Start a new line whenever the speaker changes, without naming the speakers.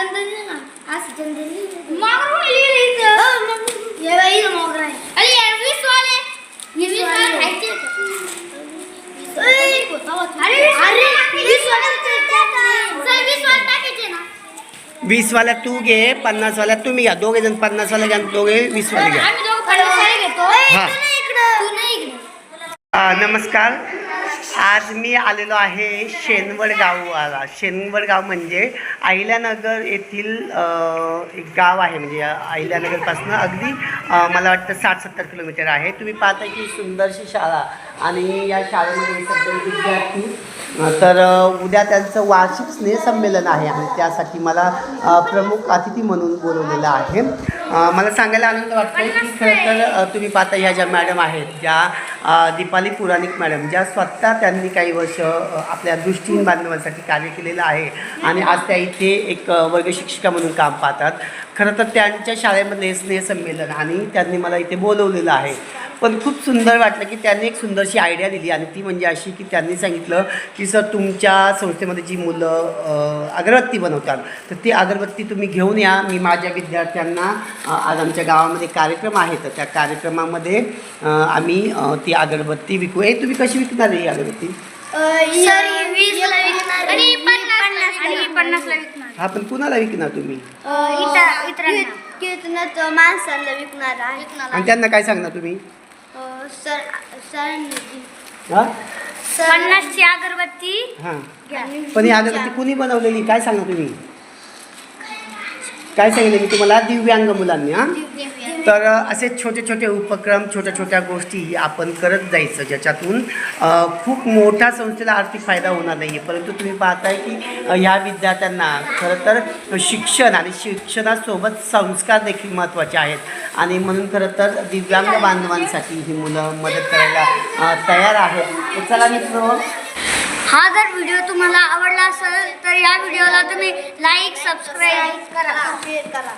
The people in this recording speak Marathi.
चंदन ना आज चंदन मागून लिहिलं ये बाई मोगरा आहे अरे यार 20 वाले ये 20 वाले खायचे अरे 20 वाले चल 20 वाले टाकायचे ना
20 वाल्या तू घे 50 वाल्या तुम्ही घ्या दोघे जण 50 वाले घ्या दोघे 20 वाले घ्या
आम्ही दोघं 50 वाले घेतो
हा
तू नाही इकडे
नमस्कार आज मी आलेलो आहे शेनवड गावाला. शेनवड गाव म्हणजे अहिल्यानगर येथील एक गाव आहे. म्हणजे अहिल्यानगरपासून अगदी मला वाटतं 60-70 किलोमीटर आहे. तुम्ही पाहता की सुंदरशी शाळा आणि या शाळेमध्ये सगळे विद्यार्थी तर उद्या त्यांचं वार्षिक स्नेहसंमेलन आहे आणि त्यासाठी मला प्रमुख अतिथी म्हणून बोलवलेलं आहे. मला सांगायला आनंद वाटतो की खरं तर तुम्ही पाहता ह्या ज्या मॅडम आहेत ज्या दीपाली पुराणिक मॅडम ज्या स्वतः त्यांनी काही वर्ष आपल्या दृष्टीहीन बांधवांसाठी कार्य केलेलं आहे आणि आज त्या इथे एक वर्ग शिक्षिका म्हणून काम पाहतात. खरं तर त्यांच्या शाळेमध्ये स्नेहसंमेलन आणि त्यांनी मला इथे बोलवलेलं आहे. पण खूप सुंदर वाटलं की त्यांनी एक सुंदरशी आयडिया दिली आणि ती म्हणजे अशी की त्यांनी सांगितलं की सर तुमच्या संस्थेमध्ये जी मुलं अगरबत्ती बनवतात तर ती अगरबत्ती तुम्ही घेऊन या. मी माझ्या विद्यार्थ्यांना आज आमच्या गावामध्ये कार्यक्रम आहे तर त्या कार्यक्रमामध्ये आम्ही ती अगरबत्ती विकू. तुम्ही कशी विकणार ही अगरबत्ती?
सर 20 ला विकणार आणि 50 ला विकणार.
हा पण कुणाला विकणार तुम्ही?
इतरांना माणसांना विकणार आहे.
आणि त्यांना काय सांगणार तुम्ही?
सर
हां
50 ची अगरबत्ती
हां पण ही अगरबत्ती कुणी बनवलेली काय सांगणार तुम्ही? काय सांगितलं मी तुम्हाला? दिव्यांग मुलांनी. हां तर असे छोटे छोटे उपक्रम छोट्या छोट्या गोष्टी आपण करत जायचं ज्याच्यातून खूप मोठ्या संस्थेला आर्थिक फायदा होणार नाही आहे. परंतु तुम्ही पाहताय की ह्या विद्यार्थ्यांना खरं तर शिक्षण आणि शिक्षणासोबत संस्कार देखील महत्त्वाचे आहेत आणि म्हणून खरं तर दिव्यांग बांधवांसाठी ही मुलं मदत करायला तयार आहेत. तर चला मित्रांनो,
हा जर व्हिडिओ तुम्हाला आवडला असेल तर या व्हिडिओला तुम्ही लाईक सबस्क्राईब करा शेअर करा.